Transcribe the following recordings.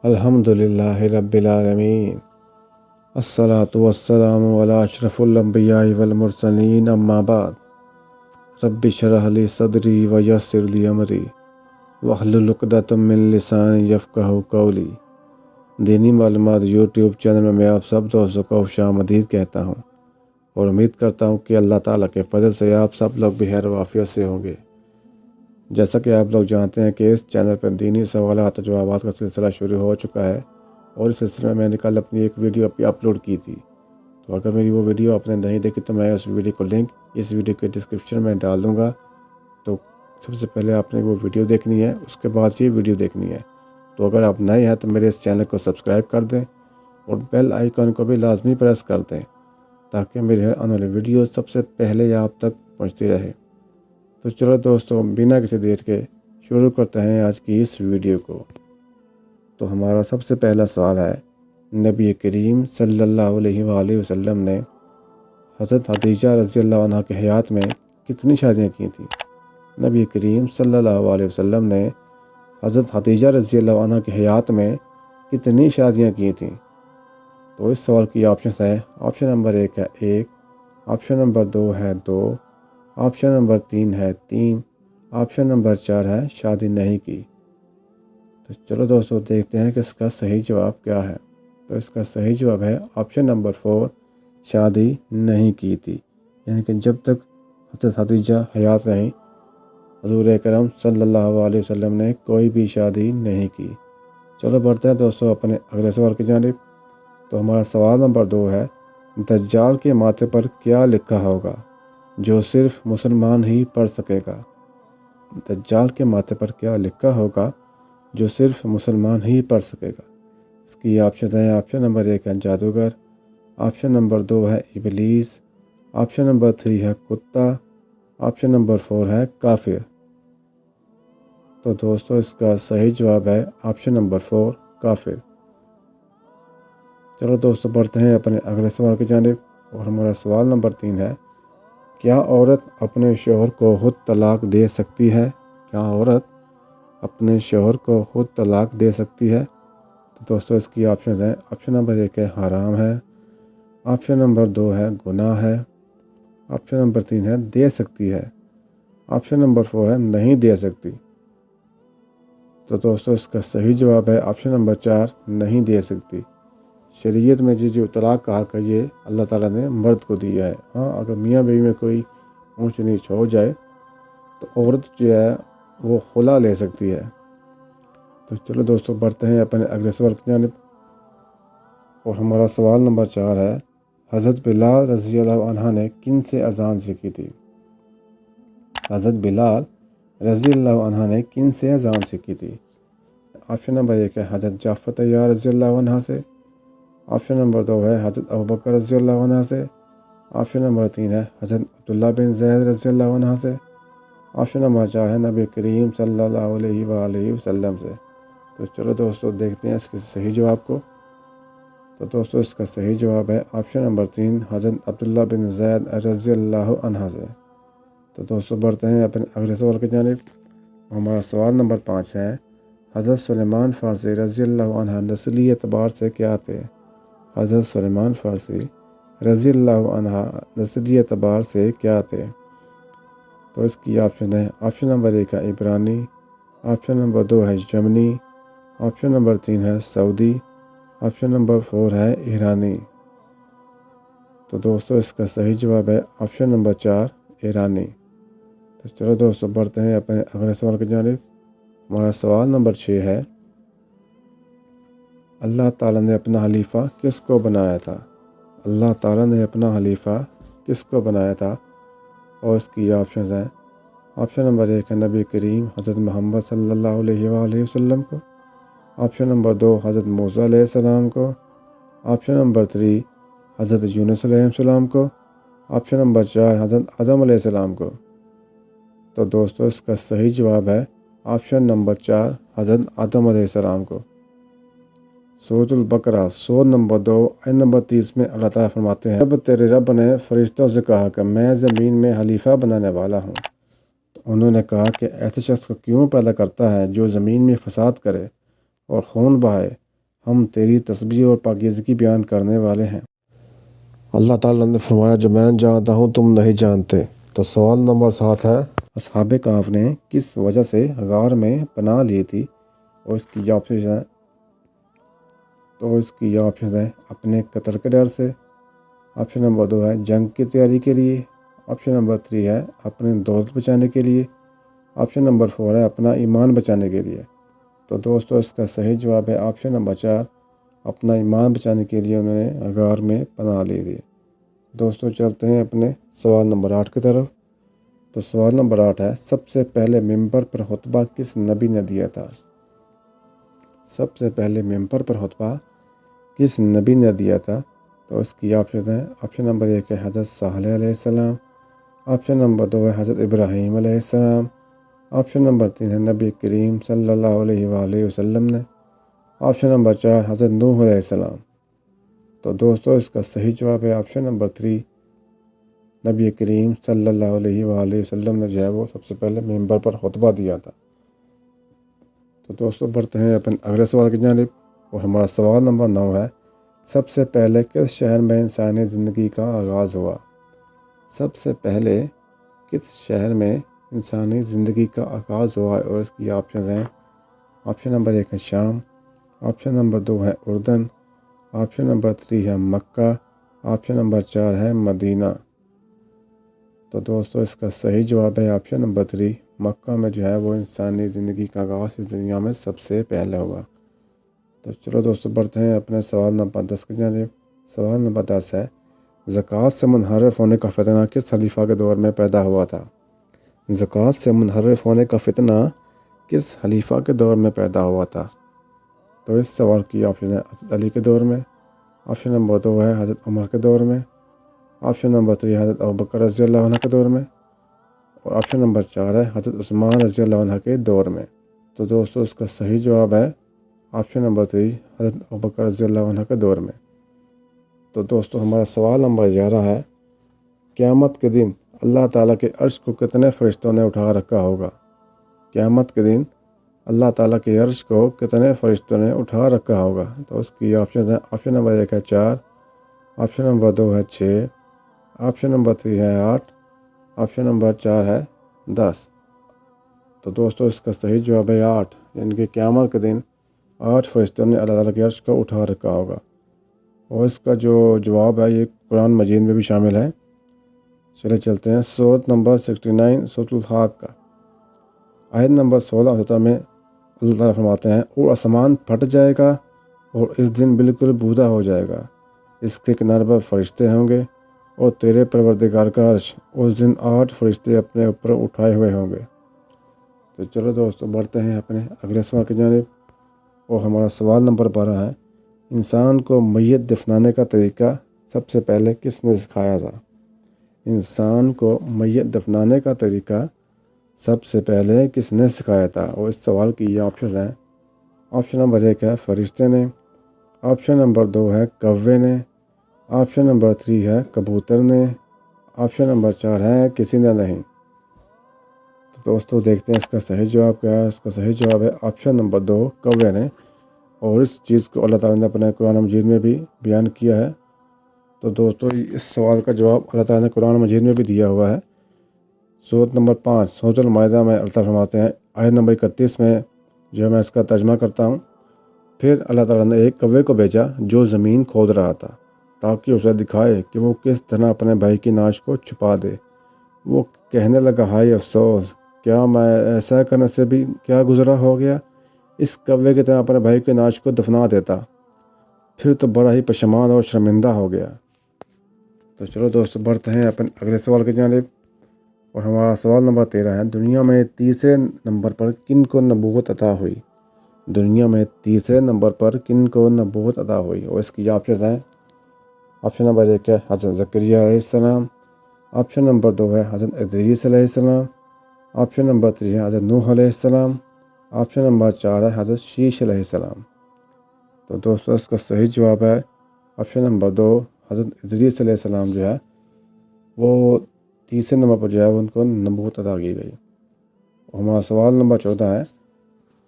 الحمدللہ رب العالمین، الصلاۃ والسلام علی اشرف الانبیاء والمرسلین، اما بعد، رب اشرح لی صدری ویسر لی امری واحلل عقدۃ من لسانی یفقہوا قولی۔ دینی معلومات یوٹیوب چینل میں آپ سب دوستوں کو خوش آمدید کہتا ہوں اور امید کرتا ہوں کہ اللہ تعالیٰ کے فضل سے آپ سب لوگ بخیر و عافیت سے ہوں گے۔ جیسا کہ آپ لوگ جانتے ہیں کہ اس چینل پر دینی سوالات و جوابات کا سلسلہ شروع ہو چکا ہے، اور اس سلسلے میں نے کل اپنی ایک ویڈیو اپلوڈ کی تھی۔ تو اگر میری وہ ویڈیو آپ نے نہیں دیکھی تو میں اس ویڈیو کو لنک اس ویڈیو کے ڈسکرپشن میں ڈال دوں گا۔ تو سب سے پہلے آپ نے وہ ویڈیو دیکھنی ہے، اس کے بعد یہ ویڈیو دیکھنی ہے۔ تو اگر آپ نئے ہیں تو میرے اس چینل کو سبسکرائب کر دیں اور بیل آئیکن کو بھی لازمی پریس کر دیں تاکہ میرے آنے والی ویڈیو سب سے پہلے آپ تک پہنچتی رہے۔ تو چلو دوستوں، بنا کسی دیر کے شروع کرتے ہیں آج کی اس ویڈیو کو۔ تو ہمارا سب سے پہلا سوال ہے، نبی کریم صلی اللہ علیہ وآلہ وسلم نے حضرت خدیجہ رضی اللہ عنہ کی حیات میں کتنی شادیاں کی تھیں؟ نبی کریم صلی اللہ علیہ وسلم نے حضرت خدیجہ رضی اللہ عنہ کی حیات میں کتنی شادیاں کی تھیں؟ تو اس سوال کی آپشنز ہیں۔ آپشن نمبر 1 ہے 1، آپشن نمبر 2 ہے 2، آپشن نمبر 3 ہے 3، آپشن نمبر 4 ہے شادی نہیں کی۔ تو چلو دوستو دیکھتے ہیں کہ اس کا صحیح جواب کیا ہے۔ تو اس کا صحیح جواب ہے آپشن نمبر 4، شادی نہیں کی تھی، یعنی کہ جب تک حضرت خدیجہ حیات رہیں حضور اکرم صلی اللہ علیہ وسلم نے کوئی بھی شادی نہیں کی۔ چلو بڑھتے ہیں دوستو اپنے اگلے سوال کی جانب۔ تو ہمارا سوال نمبر 2 ہے، دجال کے ماتھے پر کیا لکھا ہوگا جو صرف مسلمان ہی پڑھ سکے گا؟ دجال کے ماتھے پر کیا لکھا ہوگا جو صرف مسلمان ہی پڑھ سکے گا؟ اس کی آپشن ہیں۔ آپشن نمبر 1 ہے جادوگر، آپشن نمبر 2 ہے ابلیس، آپشن نمبر 3 ہے کتا، آپشن نمبر 4 ہے کافر۔ تو دوستو اس کا صحیح جواب ہے آپشن نمبر 4، کافر۔ چلو دوستو بڑھتے ہیں اپنے اگلے سوال کی جانب، اور ہمارا سوال نمبر 3 ہے، کیا عورت اپنے شوہر کو خود طلاق دے سکتی ہے؟ کیا عورت اپنے شوہر کو خود طلاق دے سکتی ہے؟ تو دوستو اس کی آپشنز ہیں۔ آپشن نمبر 1 ہے حرام ہے، آپشن نمبر 2 ہے گناہ ہے، آپشن نمبر 3 ہے دے سکتی ہے، آپشن نمبر 4 ہے نہیں دے سکتی۔ تو دوستو اس کا صحیح جواب ہے آپشن نمبر 4، نہیں دے سکتی۔ شریعت میں جو طلاق کا حق ہے یہ اللہ تعالیٰ نے مرد کو دیا ہے۔ ہاں، اگر میاں بیوی میں کوئی اونچ نیچ ہو جائے تو عورت جو ہے وہ خلا لے سکتی ہے۔ تو چلو دوستو بڑھتے ہیں اپنے اگلے سوال کی جانب، اور ہمارا سوال نمبر 4 ہے، حضرت بلال رضی اللہ عنہ نے کن سے اذان سیکھی تھی؟ حضرت بلال رضی اللہ عنہ نے کن سے اذان سیکھی تھی؟ آپشن نمبر 1 ہے حضرت جعفر طیار رضی اللہ عنہ سے، آپشن نمبر 2 ہے حضرت ابوبکر رضی اللہ عنہ سے، آپشن نمبر 3 ہے حضرت عبداللہ بن زید رضی اللہ عنہ سے، آپشن نمبر 4 ہے نبی کریم صلی اللہ علیہ وآلہ وسلم سے۔ تو چلو دوستو دیکھتے ہیں اس کے صحیح جواب کو۔ تو دوستو اس کا صحیح جواب ہے آپشن نمبر 3، حضرت عبداللہ بن زید رضی اللہ عنہ سے۔ تو دوستو بڑھتے ہیں اپنے اگلے سوال کی جانب۔ ہمارا سوال نمبر 5 ہے، حضرت سلیمان فارسی رضی اللہ عنہ نسلی اعتبار سے کیا تھے؟ حضرت سلیمان فارسی رضی اللہ عنہ نسلی اعتبار سے کیا تھے؟ تو اس کی آپشن ہے۔ آپشن نمبر 1 ہے عبرانی، آپشن نمبر 2 ہے یمنی، آپشن نمبر 3 ہے سعودی، آپشن نمبر 4 ہے ایرانی۔ تو دوستو اس کا صحیح جواب ہے آپشن نمبر 4، ایرانی۔ تو چلو دوستو بڑھتے ہیں اپنے اگلے سوال کی جانب۔ ہمارا سوال نمبر 6 ہے، اللہ تعالیٰ نے اپنا خلیفہ کس کو بنایا تھا؟ اللہ تعالیٰ نے اپنا خلیفہ کس کو بنایا تھا؟ اور اس کی آپشنز ہیں۔ آپشن نمبر 1 ہے نبی کریم حضرت محمد صلی اللہ علیہ وآلہ وسلم کو، آپشن نمبر 2 حضرت موسیٰ علیہ السلام کو، آپشن نمبر 3 حضرت یونس علیہ السلام کو، آپشن نمبر 4 حضرت آدم علیہ السلام کو۔ تو دوستو اس کا صحیح جواب ہے آپشن نمبر 4، حضرت آدم علیہ السلام کو۔ سورۃ البقرہ سورۃ نمبر 2 آیت نمبر 30 میں اللہ تعالیٰ فرماتے ہیں، جب تیرے رب نے فرشتوں سے کہا کہ میں زمین میں خلیفہ بنانے والا ہوں، تو انہوں نے کہا کہ ایسے شخص کو کیوں پیدا کرتا ہے جو زمین میں فساد کرے اور خون بہائے ہم تیری تسبیح اور پاکیزگی بیان کرنے والے ہیں۔ اللہ تعالیٰ نے فرمایا جو میں جانتا ہوں تم نہیں جانتے۔ تو سوال نمبر 7 ہے، اصحاب کہف نے کس وجہ سے غار میں پناہ لی تھی؟ اور اس کی آپشن ہے اپنے قتل کے ڈر سے، آپشن نمبر 2 ہے جنگ کی تیاری کے لیے، آپشن نمبر 3 ہے اپنی دولت بچانے کے لیے، آپشن نمبر 4 ہے اپنا ایمان بچانے کے لیے۔ تو دوستو اس کا صحیح جواب ہے آپشن نمبر 4، اپنا ایمان بچانے کے لیے انہوں نے غار میں پناہ لی تھی۔ دوستو چلتے ہیں اپنے سوال نمبر 8 کی طرف۔ تو سوال نمبر 8 ہے، سب سے پہلے ممبر پر خطبہ کس نبی نے دیا تھا؟ سب سے پہلے ممبر پر خطبہ کس نبی نے دیا تھا؟ تو اس کی آپشن ہے، آپشن نمبر 1 ہے حضرت صالح علیہ السلام، آپشن نمبر 2 ہے حضرت ابراہیم علیہ السلام، آپشن نمبر 3 ہے نبی کریم صلی اللہ علیہ وآلہ وسلم نے، آپشن نمبر 4 حضرت نوح علیہ السلام۔ تو دوستو اس کا صحیح جواب ہے آپشن نمبر 3، نبی کریم صلی اللہ علیہ وآلہ وسلم نے جو ہے وہ سب سے پہلے ممبر پر خطبہ دیا تھا۔ تو دوستو بڑھتے ہیں اپنے اگلے سوال کی جانب، اور ہمارا سوال نمبر 9 ہے، سب سے پہلے کس شہر میں انسانی زندگی کا آغاز ہوا؟ سب سے پہلے کس شہر میں انسانی زندگی کا آغاز ہوا؟ اور اس کی آپشنز ہیں، آپشن نمبر 1 ہے شام، آپشن نمبر 2 ہے اردن، آپشن نمبر 3 ہے مکہ، آپشن نمبر 4 ہے مدینہ۔ تو دوستو اس کا صحیح جواب ہے آپشن نمبر 3، مکہ میں جو ہے وہ انسانی زندگی کا آغاز اس دنیا میں سب سے پہلے ہوا۔ تو چلو دوستو بڑھتے ہیں اپنے سوال نمبر 10 کی جانب۔ سوال نمبر 10 ہے، زکوٰۃ سے منحرف ہونے کا فتنہ کس خلیفہ کے دور میں پیدا ہوا تھا؟ زکوٰۃ سے منحرف ہونے کا فتنہ کس خلیفہ کے دور میں پیدا ہوا تھا؟ تو اس سوال کی آپشن ہے حضرت علی کے دور میں، آپشن نمبر 2 ہے حضرت عمر کے دور میں، آپشن نمبر 3 حضرت ابوبکر رضی اللہ عنہ کے دور میں، اور آپشن نمبر 4 ہے حضرت عثمان رضی اللہ عنہ کے دور میں۔ تو دوستو اس کا صحیح جواب ہے آپشن نمبر 3، حضرت ابوبکر رضی اللہ عنہ کے دور میں۔ تو دوستو ہمارا سوال نمبر 11 ہے، قیامت کے دن اللہ تعالیٰ کے عرش کو کتنے فرشتوں نے اٹھا رکھا ہوگا؟ قیامت کے دن اللہ تعالیٰ کے عرش کو کتنے فرشتوں نے اٹھا رکھا ہوگا؟ تو اس کی آپشن ہے، آپشن نمبر 1 ہے 4، آپشن نمبر 2 ہے 6، آپشن نمبر 3 ہے 8، آپشن نمبر 4 ہے 10۔ تو دوستو اس کا صحیح جواب ہے 8، یعنی کہ قیامت کے دن 8 فرشتوں نے اللہ تعالیٰ کے عرش کو اٹھا رکھا ہوگا۔ اور اس کا جو جواب ہے یہ قرآن مجید میں بھی شامل ہے۔ چلے چلتے ہیں سورۃ نمبر 69 سورۃ الحاقہ کا آیت نمبر 16-17 میں اللہ تعالیٰ فرماتے ہیں، اور آسمان پھٹ جائے گا اور اس دن بالکل بودا ہو جائے گا، اس کے کنارے پر فرشتے ہوں گے اور تیرے پروردگار کا عرش اس دن 8 فرشتے اپنے اوپر اٹھائے ہوئے ہوں گے۔ تو چلو دوستو بڑھتے ہیں اپنے اگلے سوال کی جانب، اور ہمارا سوال نمبر 12 ہے، انسان کو میت دفنانے کا طریقہ سب سے پہلے کس نے سکھایا تھا؟ انسان کو میت دفنانے کا طریقہ سب سے پہلے کس نے سکھایا تھا؟ اور اس سوال کی یہ آپشن ہیں، آپشن نمبر 1 ہے فرشتے نے، آپشن نمبر 2 ہے کوے نے، آپشن نمبر 3 ہے کبوتر نے، آپشن نمبر 4 ہے کسی نے نہیں۔ تو دوستو دیکھتے ہیں اس کا صحیح جواب کیا ہے۔ اس کا صحیح جواب ہے آپشن نمبر 2 کوے نے، اور اس چیز کو اللہ تعالیٰ نے اپنے قرآن مجید میں بھی بیان کیا ہے۔ تو دوستو اس سوال کا جواب اللہ تعالیٰ نے قرآن مجید میں بھی دیا ہوا ہے۔ سورۃ نمبر 5 سورۃ المائدہ میں اللہ تعالیٰ فرماتے ہیں، آیت نمبر 31 میں جو میں اس کا ترجمہ کرتا ہوں، پھر اللہ تعالیٰ نے ایک کوے کو بھیجا جو زمین کھود رہا تھا تاکہ اسے دکھائے کہ وہ کس طرح اپنے بھائی کی نعش کو چھپا دے۔ وہ کہنے لگا، ہائے افسوس، کیا میں ایسا کرنے سے بھی کیا گزرا ہو گیا، اس کوے کی طرح اپنے بھائی کی نعش کو دفنا دیتا، پھر تو بڑا ہی پشیمان اور شرمندہ ہو گیا۔ تو چلو دوستو بڑھتے ہیں اپنے اگلے سوال کی جانب، اور ہمارا سوال نمبر 13 ہے، دنیا میں تیسرے نمبر پر کن کو نبوت عطا ہوئی؟ دنیا میں تیسرے نمبر پر کن کو نبوت عطا ہوئی؟ اور اس کی آپشن ہیں، آپشن نمبر 1 ہے حضرت زکریا علیہ السلام، آپشن نمبر 2 ہے حضرت ادریس علیہ السلام، آپشن نمبر 3 ہے حضرت نوح علیہ السلام، آپشن نمبر 4 ہے حضرت شیش علیہ السلام۔ تو دوستو اس کا صحیح جواب ہے آپشن نمبر 2، حضرت ادریس علیہ السلام جو ہے وہ تیسرے نمبر پر جو ہے ان کو نبوت عطا کی گئی۔ ہمارا سوال نمبر 14 ہے،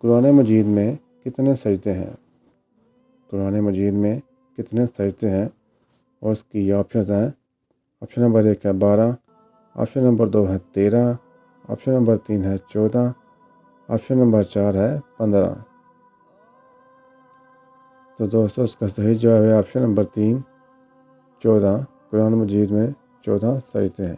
قرآن مجید میں کتنے سجدے ہیں؟ قرآن مجید میں کتنے سجدے ہیں اور اس کی آپشنز ہیں۔ آپشن نمبر 1 ہے 12، آپشن نمبر 2 ہے 13، آپشن نمبر 3 ہے 14، آپشن نمبر 4 ہے 15۔ تو دوستو اس کا صحیح جواب ہے آپشن نمبر 3، 14۔ قرآن مجید میں 14 سجدے ہیں۔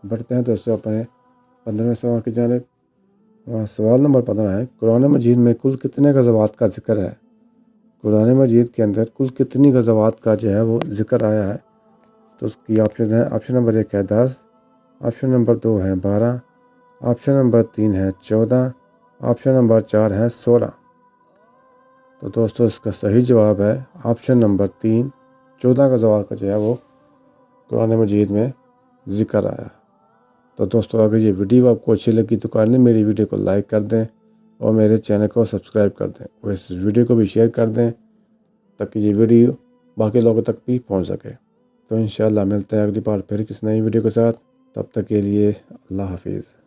بڑھتے ہیں دوستو اپنے 15ویں سوال کی جانب۔ سوال نمبر 15 ہے، قرآن مجید میں کل کتنے غزوات کا ذکر ہے؟ قرآن مجید کے اندر کل کتنی غزوات کا جو ہے وہ ذکر آیا ہے؟ تو اس کی آپشن ہے، آپشن نمبر 1 ہے 10، آپشن نمبر 2 ہے 12، آپشن نمبر 3 ہے 14، آپشن نمبر 4 ہے 16۔ تو دوستو اس کا صحیح جواب ہے آپشن نمبر 3، 14 غزوات کا جو ہے وہ قرآن مجید میں ذکر آیا۔ تو دوستو اگر یہ ویڈیو آپ کو اچھی لگی تو کائنڈلی میری ویڈیو کو لائک کر دیں اور میرے چینل کو سبسکرائب کر دیں اور اس ویڈیو کو بھی شیئر کر دیں تاکہ یہ ویڈیو باقی لوگوں تک بھی پہنچ سکے۔ تو انشاءاللہ ملتے ہیں اگلی بار پھر کسی نئی ویڈیو کے ساتھ، تب تک کے لیے اللہ حافظ۔